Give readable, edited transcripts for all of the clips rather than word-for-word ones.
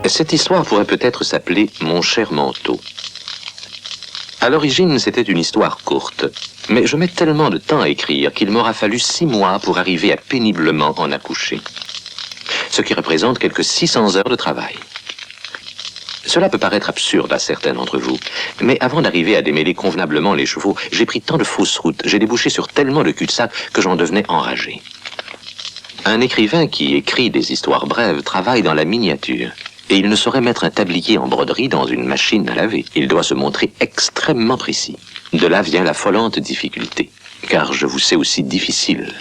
Cette histoire pourrait peut-être s'appeler « Mon cher manteau ». À l'origine, c'était une histoire courte, mais je mets tellement de temps à écrire qu'il m'aura fallu 6 mois pour arriver à péniblement en accoucher. Ce qui représente quelques 600 heures de travail. Cela peut paraître absurde à certains d'entre vous, mais avant d'arriver à démêler convenablement les chevaux, j'ai pris tant de fausses routes, j'ai débouché sur tellement de cul-de-sac que j'en devenais enragé. Un écrivain qui écrit des histoires brèves travaille dans la miniature. Et il ne saurait mettre un tablier en broderie dans une machine à laver. Il doit se montrer extrêmement précis. De là vient la affolante difficulté, car je vous sais aussi difficile.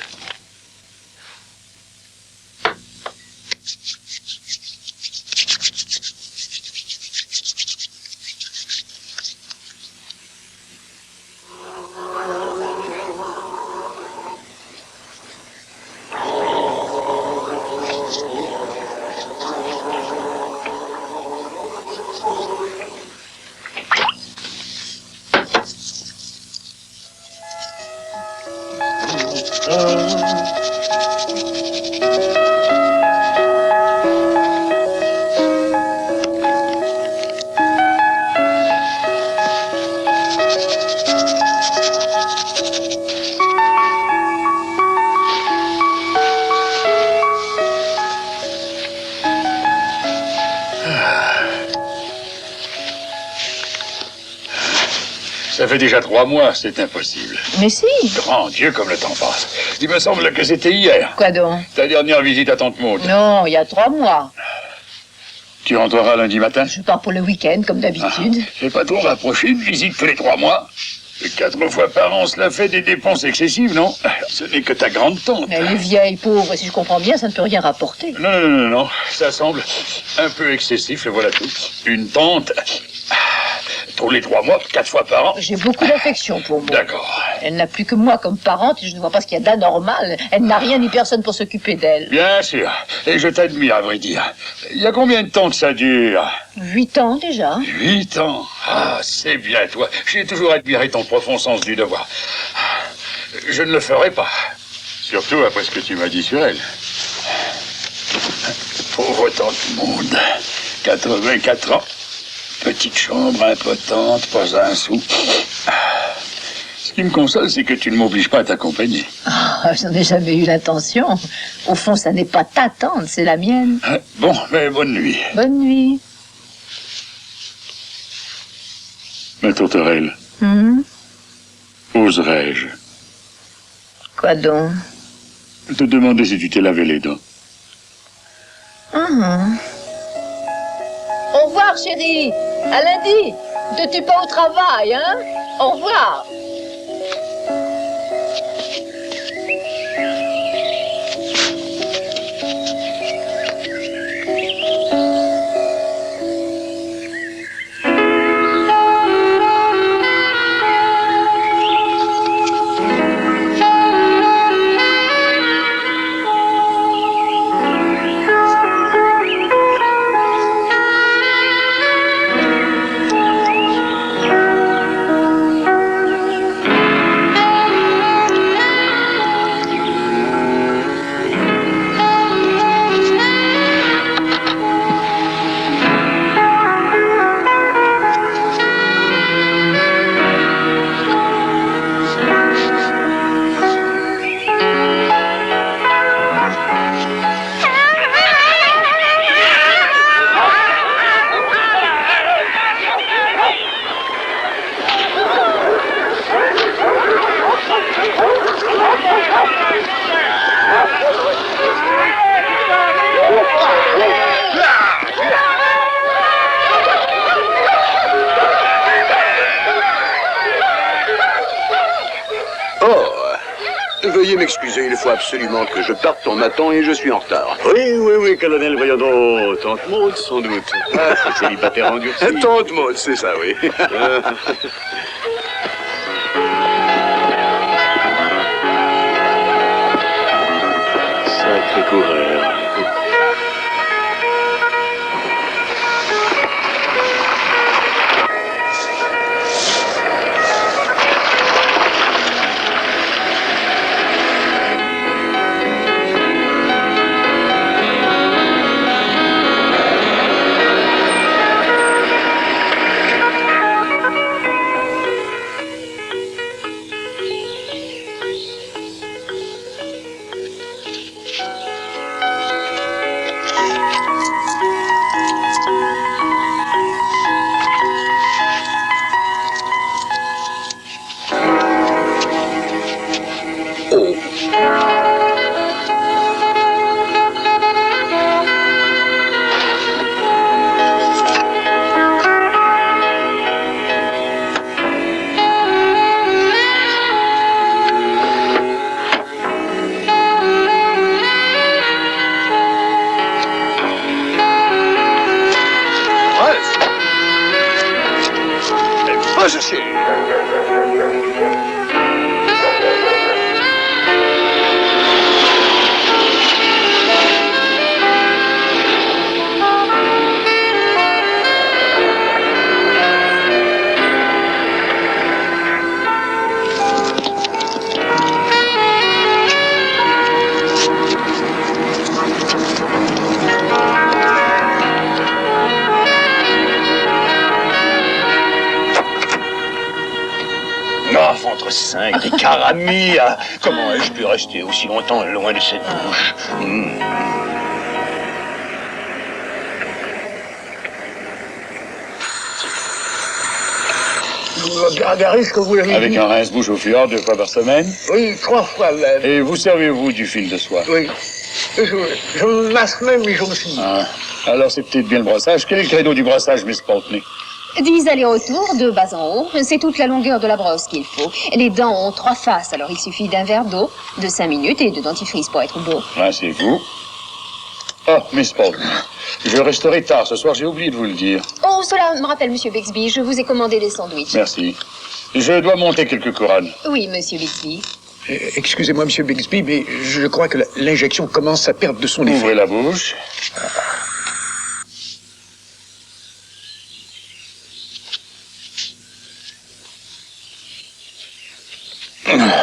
Ça fait déjà 3 mois, c'est impossible. Mais si. Grand Dieu, comme le temps passe. Il me semble que c'était hier. Quoi donc? Ta dernière visite à Tante Maud. Non, il y a 3 mois. Tu rentreras lundi matin? Je pars pour le week-end, comme d'habitude. C'est pas trop rapproché une visite tous les 3 mois? 4 fois par an, cela fait des dépenses excessives, non? Ce n'est que ta grande tante. Elle est vieille, pauvre, et si je comprends bien, ça ne peut rien rapporter. Non. Ça semble un peu excessif, et voilà tout. Une tante... Tous les 3 mois, 4 fois par an. J'ai beaucoup d'affection pour moi. D'accord. Elle n'a plus que moi comme parente et je ne vois pas ce qu'il y a d'anormal. Elle n'a rien ni personne pour s'occuper d'elle. Bien sûr. Et je t'admire, à vrai dire. Il y a combien de temps que ça dure? 8 ans déjà. 8 ans. Ah, c'est bien, toi. J'ai toujours admiré ton profond sens du devoir. Je ne le ferai pas. Surtout après ce que tu m'as dit sur elle. Pauvre Tante Maud. 84 ans. Petite chambre impotente, pas un sou. Ce qui me console, c'est que tu ne m'obliges pas à t'accompagner. Oh, j'en ai jamais eu l'intention. Au fond, ça n'est pas ta tante, c'est la mienne. Bon, mais bonne nuit. Bonne nuit. Ma tourterelle, oserais-je Quoi donc? te demander si tu t'es lavé les dents? Au revoir, chérie. À lundi. Ne te tue pas au travail, hein? Au revoir. Veuillez m'excuser, il faut absolument que je parte, on m'attend et je suis en retard. Oui, colonel, voyons donc. Tante Maud, sans doute. Ah, c'est célibataire endurci. Tante Maud, c'est ça, oui. Sacré coureur. 5, des caramis. Ah, comment ai-je pu rester aussi longtemps loin de cette bouche? Regardez ce que vous l'avez dit. Avec un rince-bouche au fjord 2 fois par semaine? Oui, 3 fois même. Et vous servez-vous du fil de soie? Oui. Je me masse même les gencives. Ah, alors c'est peut-être bien le brossage. Quel est le credo du brossage, Miss Poultney? 10 allers-retours, de bas en haut. C'est toute la longueur de la brosse qu'il faut. Les dents ont 3 faces, alors il suffit d'un verre d'eau, de 5 minutes et de dentifrice pour être beau. Ah, c'est vous. Oh, Miss Poultney, je resterai tard ce soir, j'ai oublié de vous le dire. Oh, cela me rappelle, Monsieur Bixby, je vous ai commandé des sandwichs. Merci. Je dois monter quelques couronnes. Oui, Monsieur Bixby. Excusez-moi, Monsieur Bixby, mais je crois que l'injection commence à perdre de son effet. Ouvrez la bouche.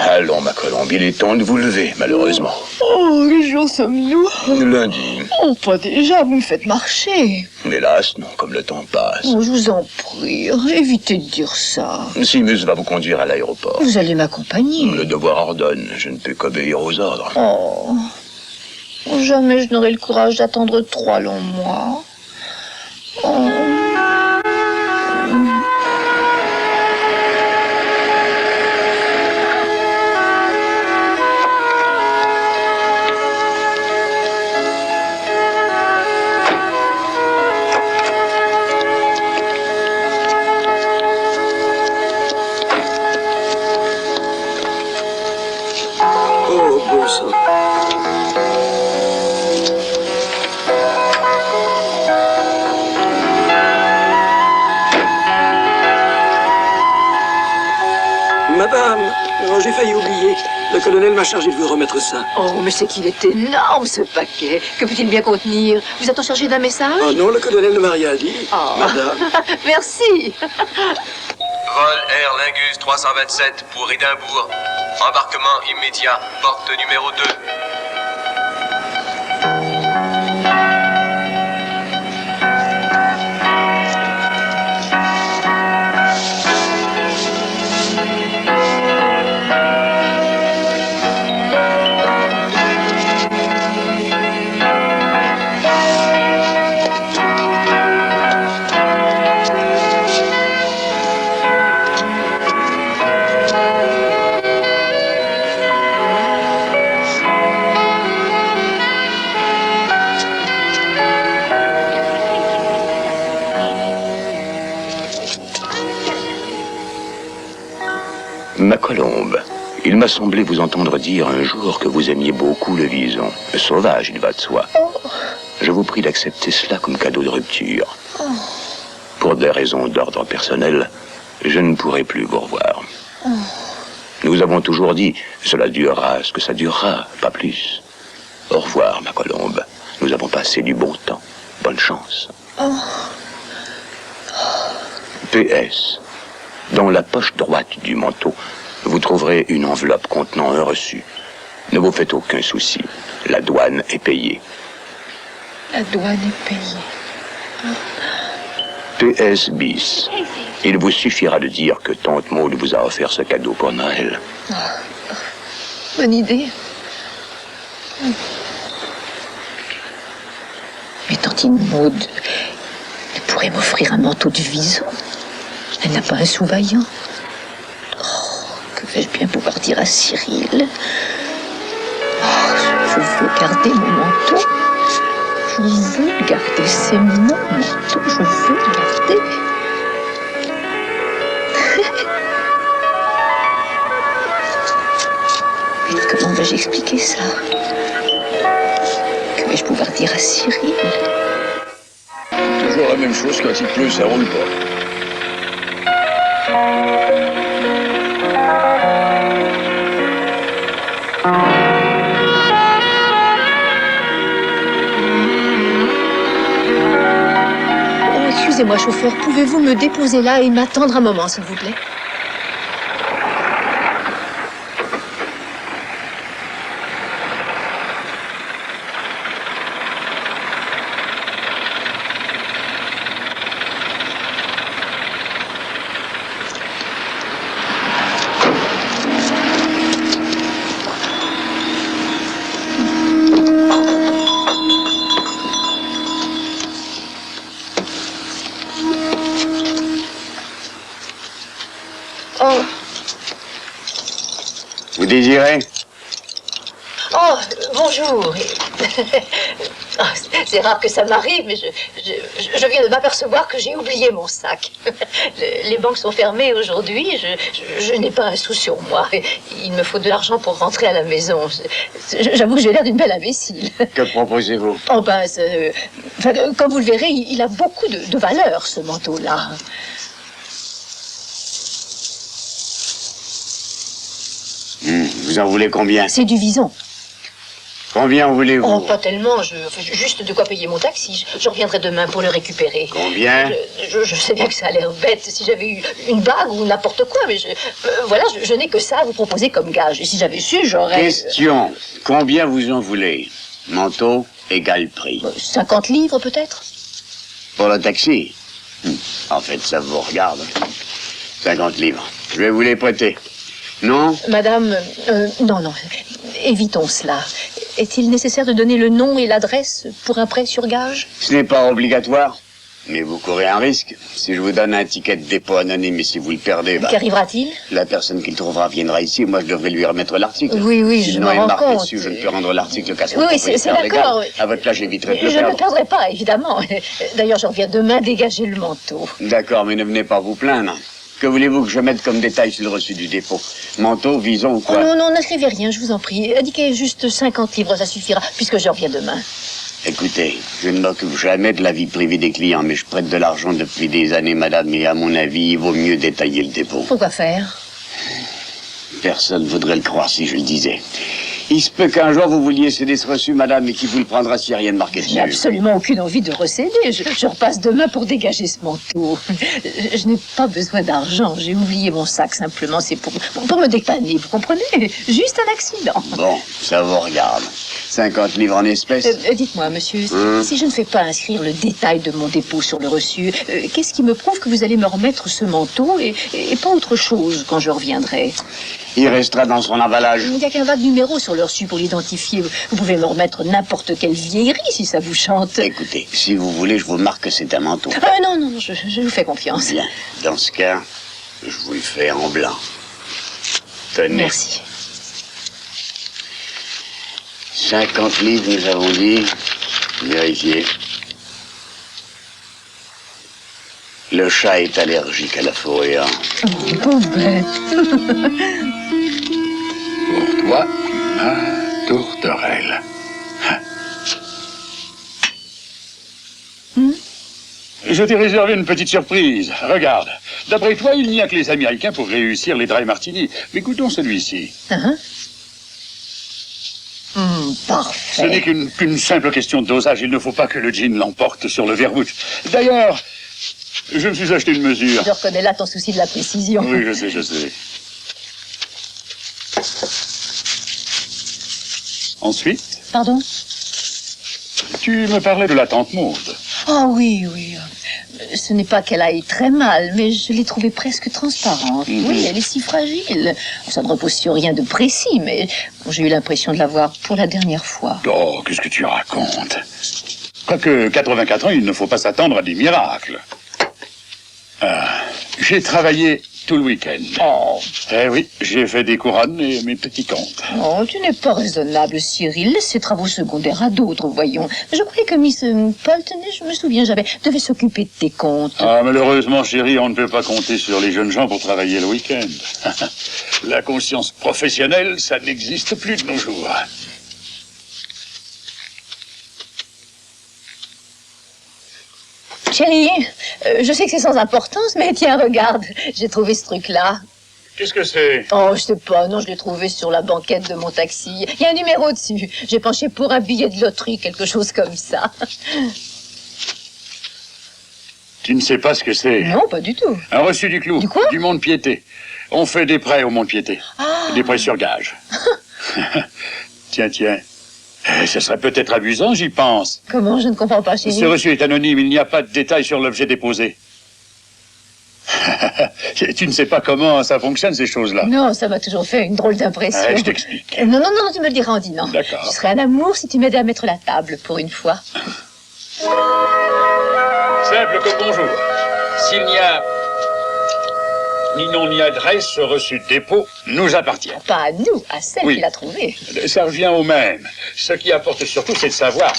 Allons, ma Colombe, il est temps de vous lever, malheureusement. Oh, quel jour sommes-nous? Lundi. Oh, pas déjà, vous me faites marcher. Hélas, non, comme le temps passe. Oh, je vous en prie, évitez de dire ça. Simus va vous conduire à l'aéroport. Vous allez m'accompagner. Le devoir ordonne, je ne peux qu'obéir aux ordres. Oh, jamais je n'aurai le courage d'attendre 3 longs mois. Oh. Madame, j'ai failli oublier. Le colonel m'a chargé de vous remettre ça. Oh, mais c'est qu'il est énorme, ce paquet. Que peut-il bien contenir? Vous êtes-on chargé d'un message? Oh non, le colonel ne m'a rien dit. Oh. Madame. Merci. Vol Air Lingus 327 pour Édimbourg. Embarquement immédiat, porte numéro 2. Ma Colombe, il m'a semblé vous entendre dire un jour que vous aimiez beaucoup le vison. Sauvage, il va de soi. Je vous prie d'accepter cela comme cadeau de rupture. Pour des raisons d'ordre personnel, je ne pourrai plus vous revoir. Nous avons toujours dit, cela durera ce que ça durera, pas plus. Au revoir, ma Colombe. Nous avons passé du bon temps. Bonne chance. PS. Dans la poche droite du manteau, vous trouverez une enveloppe contenant un reçu. Ne vous faites aucun souci. La douane est payée. La douane est payée. PS bis. Il vous suffira de dire que Tante Maud vous a offert ce cadeau pour Noël. Bonne idée. Mais tantine Maud, elle pourrait m'offrir un manteau de vison. Elle n'a pas un sous-vaillant. Oh, que vais-je bien pouvoir dire à Cyril? Oh, je veux garder mon manteau. Je veux le garder. C'est mon manteau. Je veux le garder. Mais comment vais-je expliquer ça? Que vais-je pouvoir dire à Cyril? Toujours la même chose, quand il pleut, ça roule pas. Oh, excusez-moi, chauffeur, pouvez-vous me déposer là et m'attendre un moment, s'il vous plaît? désirez? Oh, bonjour. Oh, c'est rare que ça m'arrive, mais je viens de m'apercevoir que j'ai oublié mon sac. Les banques sont fermées aujourd'hui, je n'ai pas un sou sur moi. Il me faut de l'argent pour rentrer à la maison. J'avoue que j'ai l'air d'une belle imbécile. Que proposez-vous? Oh ben, comme vous le verrez, il a beaucoup de valeur, ce manteau-là. Vous en voulez combien? C'est du vison. Combien voulez-vous? Oh, pas tellement. Juste de quoi payer mon taxi. Je reviendrai demain pour le récupérer. Combien? Je sais bien que ça a l'air bête si j'avais eu une bague ou n'importe quoi, mais voilà, je n'ai que ça à vous proposer comme gage. Et si j'avais su, j'aurais... Question. Combien vous en voulez? Manteau, égal prix. 50 livres, peut-être? Pour le taxi? En fait, ça vous regarde. 50 livres. Je vais vous les prêter. Non? Madame, non, évitons cela. Est-il nécessaire de donner le nom et l'adresse pour un prêt sur gage? Ce n'est pas obligatoire, mais vous courez un risque. Si je vous donne un ticket de dépôt anonyme et si vous le perdez, Qu'arrivera-t-il? La personne qui le trouvera viendra ici et moi je devrais lui remettre l'article. Oui, je me rends compte. Dessus, je ne peux rendre l'article qu'à son Oui, c'est d'accord. À votre place, j'éviterai de le Je ne perdre. le perdrai pas, évidemment. D'ailleurs, je reviens demain dégager le manteau. D'accord, mais ne venez pas vous plaindre. Que voulez-vous que je mette comme détail sur le reçu du dépôt? Manteau, vison ou quoi? Oh non, n'écrivez rien, je vous en prie. Indiquez juste 50 livres, ça suffira, puisque je reviens demain. Écoutez, je ne m'occupe jamais de la vie privée des clients, mais je prête de l'argent depuis des années, madame, et à mon avis, il vaut mieux détailler le dépôt. Pourquoi faire? Personne ne voudrait le croire si je le disais. Il se peut qu'un jour vous vouliez céder ce reçu, madame, et qui vous le prendra s'il n'y a rien de marqué dessus. Je n'ai absolument aucune envie de recéder. Je repasse demain pour dégager ce manteau. Je n'ai pas besoin d'argent. J'ai oublié mon sac, simplement. C'est pour me dépanner, vous comprenez? Juste un accident. Bon, ça vous regarde. 50 livres en espèces. Dites-moi, monsieur, si je ne fais pas inscrire le détail de mon dépôt sur le reçu, qu'est-ce qui me prouve que vous allez me remettre ce manteau et pas autre chose quand je reviendrai? Il restera dans son emballage. Il n'y a qu'un vague numéro sur le reçu pour l'identifier. Vous pouvez me remettre n'importe quelle vieillerie si ça vous chante. Écoutez, si vous voulez, je vous marque que c'est un manteau. Non, je vous fais confiance. Bien. Dans ce cas, je vous le fais en blanc. Tenez. Merci. 50 livres, nous avons dit. Vérifiez. Le chat est allergique à la forêt. Pauvre bête. Pour toi, ma tourterelle. Je t'ai réservé une petite surprise. Regarde. D'après toi, il n'y a que les Américains pour réussir les dry martini. Mais goûtons celui-ci. Parfait. Ce n'est qu'une simple question de dosage. Il ne faut pas que le gin l'emporte sur le vermouth. D'ailleurs, je me suis acheté une mesure. Je reconnais là ton souci de la précision. Oui, je sais. Ensuite, Pardon? tu me parlais de la tante Maude. Oh oui. Ce n'est pas qu'elle aille très mal, mais je l'ai trouvée presque transparente. Oui, elle est si fragile. Ça ne repose sur rien de précis, mais j'ai eu l'impression de la voir pour la dernière fois. Oh, qu'est-ce que tu racontes? Quoique 84 ans, il ne faut pas s'attendre à des miracles. J'ai travaillé tout le week-end. Oh. Eh oui, j'ai fait des couronnes et mes petits comptes. Oh, tu n'es pas raisonnable, Cyril. Laisse ses travaux secondaires à d'autres, voyons. Je croyais que Miss Polton, je me souviens jamais, devait s'occuper de tes comptes. Ah, malheureusement, chérie, on ne peut pas compter sur les jeunes gens pour travailler le week-end. La conscience professionnelle, ça n'existe plus de nos jours. Chérie, je sais que c'est sans importance, mais tiens, regarde, j'ai trouvé ce truc-là. Qu'est-ce que c'est? Oh, je sais pas, non, je l'ai trouvé sur la banquette de mon taxi. Il y a un numéro dessus. J'ai penché pour un billet de loterie, quelque chose comme ça. Tu ne sais pas ce que c'est? Non, pas du tout. Un reçu du clou. Du quoi? Du Mont-de-Piété. On fait des prêts au Mont-de-Piété. Des prêts sur gage. Tiens. Ce serait peut-être amusant, j'y pense. Comment? Je ne comprends pas, chérie. Ce reçu est anonyme, il n'y a pas de détails sur l'objet déposé. Tu ne sais pas comment ça fonctionne, ces choses-là. Non, ça m'a toujours fait une drôle d'impression. Je t'explique. Non, tu me le diras en dînant. D'accord. Ce serait un amour si tu m'aidais à mettre la table, pour une fois. Simple comme bonjour. S'il n'y a ni nom, ni adresse, ce reçu de dépôt nous appartient. Pas à nous, à celle qui l'a trouvé. Ça revient au même. Ce qui importe surtout, c'est de savoir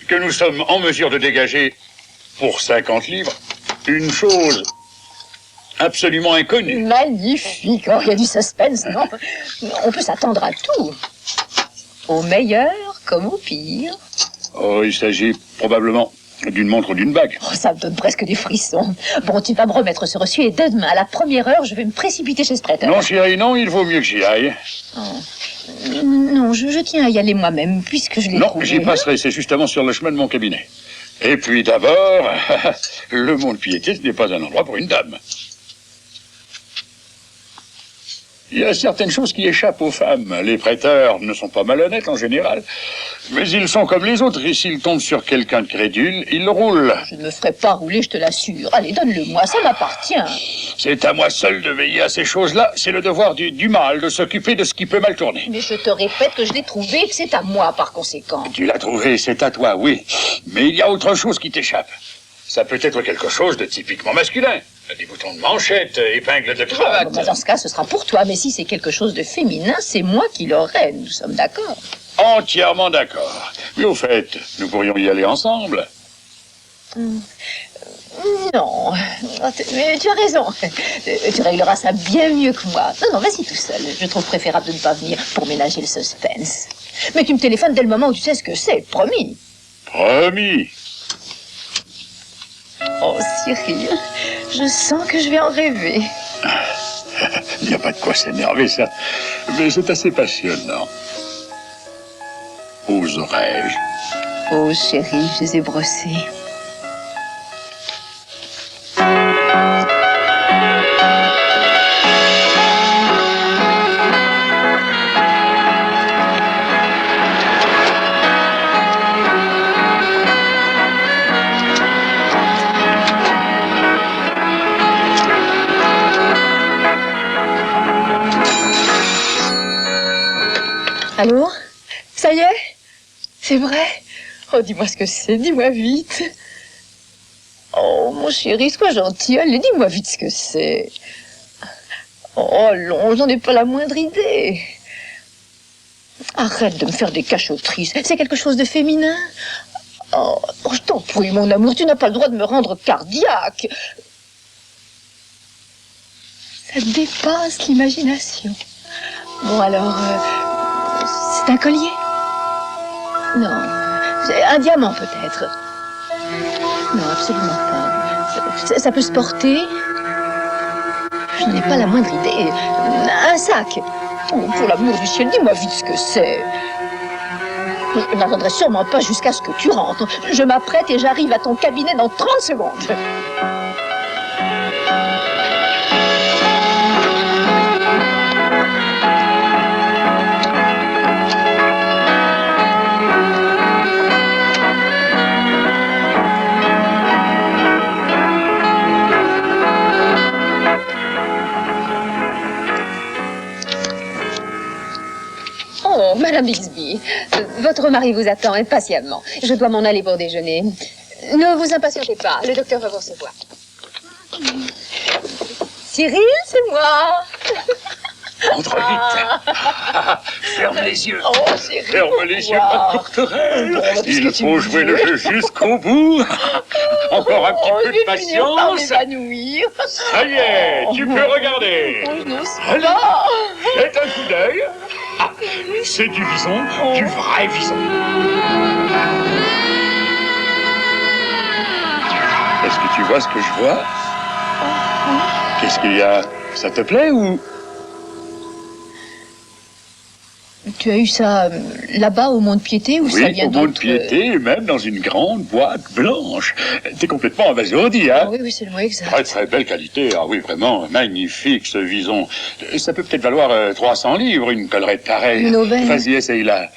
que nous sommes en mesure de dégager, pour 50 livres, une chose absolument inconnue. Magnifique. Oh, il y a du suspense, non? On peut s'attendre à tout. Au meilleur comme au pire. Oh, il s'agit probablement d'une montre ou d'une bague. Oh, ça me donne presque des frissons. Bon, tu vas me remettre ce reçu et demain, à la première heure, je vais me précipiter chez ce traiteur. Non, chérie, non, il vaut mieux que j'y aille. Oh. Non, je tiens à y aller moi-même, puisque je l'ai trouvé. Non, j'y passerai, c'est justement sur le chemin de mon cabinet. Et puis d'abord, le mont-de-piété, ce n'est pas un endroit pour une dame. Il y a certaines choses qui échappent aux femmes. Les prêteurs ne sont pas malhonnêtes en général. Mais ils sont comme les autres. Et s'ils tombent sur quelqu'un de crédule, ils le roulent. Je ne me ferai pas rouler, je te l'assure. Allez, donne-le-moi, ça m'appartient. C'est à moi seul de veiller à ces choses-là. C'est le devoir du mâle de s'occuper de ce qui peut mal tourner. Mais je te répète que je l'ai trouvé et que c'est à moi par conséquent. Tu l'as trouvé, c'est à toi, oui. Mais il y a autre chose qui t'échappe. Ça peut être quelque chose de typiquement masculin. Des boutons de manchette, épingles de cravate. Bon, dans ce cas, ce sera pour toi. Mais si c'est quelque chose de féminin, c'est moi qui l'aurai. Nous sommes d'accord. Entièrement d'accord. Mais au fait, nous pourrions y aller ensemble. Non, mais tu as raison. Tu régleras ça bien mieux que moi. Non, vas-y tout seul. Je trouve préférable de ne pas venir pour ménager le suspense. Mais tu me téléphones dès le moment où tu sais ce que c'est, promis. Promis. Oh, Cyril, je sens que je vais en rêver. Il n'y a pas de quoi s'énerver, ça. Mais c'est assez passionnant. Oserais-je? Oh, chérie, je les ai brossés. Allô? Ça y est? C'est vrai? Oh, dis-moi ce que c'est, dis-moi vite. Oh, mon chéri, sois gentil, allez, dis-moi vite ce que c'est. Oh, non, j'en ai pas la moindre idée. Arrête de me faire des cachotteries, c'est quelque chose de féminin? Oh, je t'en prie, mon amour, tu n'as pas le droit de me rendre cardiaque. Ça dépasse l'imagination. Bon, alors... c'est un collier? Non. Un diamant, peut-être? Non, absolument pas. Ça peut se porter? Je n'en ai pas la moindre idée. Un sac? Oh, pour l'amour du ciel, dis-moi vite ce que c'est. Je n'attendrai sûrement pas jusqu'à ce que tu rentres. Je m'apprête et j'arrive à ton cabinet dans 30 secondes. Oh, Madame Bixby, votre mari vous attend impatiemment. Je dois m'en aller pour déjeuner. Ne vous impatientez pas, le docteur va vous recevoir. Cyril, c'est moi. Entre vite. Ferme les yeux. Oh, Cyril, ferme les yeux, ma tourterelle. Il faut jouer le jeu jusqu'au bout. Encore un petit peu de patience. Ça y est, tu peux regarder. Allez, jette un coup d'œil. Ah, c'est du vison, du vrai vison. Est-ce que tu vois ce que je vois? Qu'est-ce qu'il y a? Ça te plaît ou... Tu as eu ça là-bas au Mont-de-Piété ou ça vient d'autre? Oui, au Mont-de-Piété, même dans une grande boîte blanche. T'es complètement abasourdi, hein? Oui, c'est le mot exact. Très, très belle qualité. Ah oui, vraiment magnifique, ce vison. Ça peut peut-être valoir 300 livres, une collerette pareille. Une aubaine. Vas-y, essaye-la.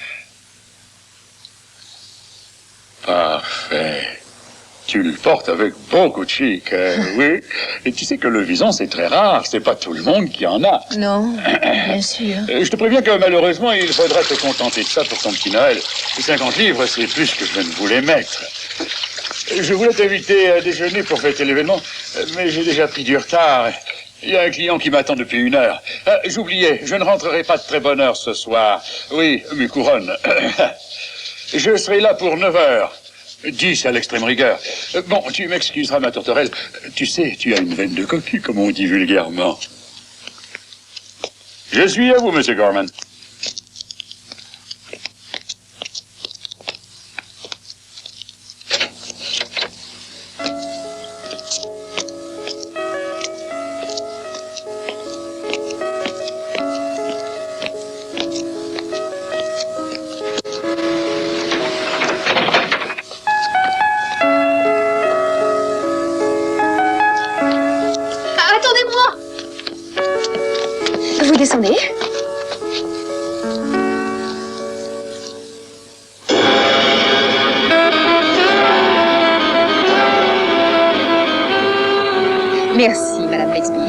Parfait. Tu le portes avec beaucoup de chic, oui. Et tu sais que le vison, c'est très rare. C'est pas tout le monde qui en a. Non, bien sûr. Je te préviens que malheureusement, il faudra te contenter de ça pour ton petit Noël. 50 livres, c'est plus que je ne voulais mettre. Je voulais t'inviter à déjeuner pour fêter l'événement, mais j'ai déjà pris du retard. Il y a un client qui m'attend depuis 1 heure. J'oubliais, je ne rentrerai pas de très bonne heure ce soir. Oui, mes couronnes. Je serai là pour 9 heures. 10 à l'extrême rigueur. Bon, tu m'excuseras, ma tourterelle. Tu sais, tu as une veine de cocu, comme on dit vulgairement. Je suis à vous, monsieur Gorman. Vous descendez? Merci, Madame Bixby.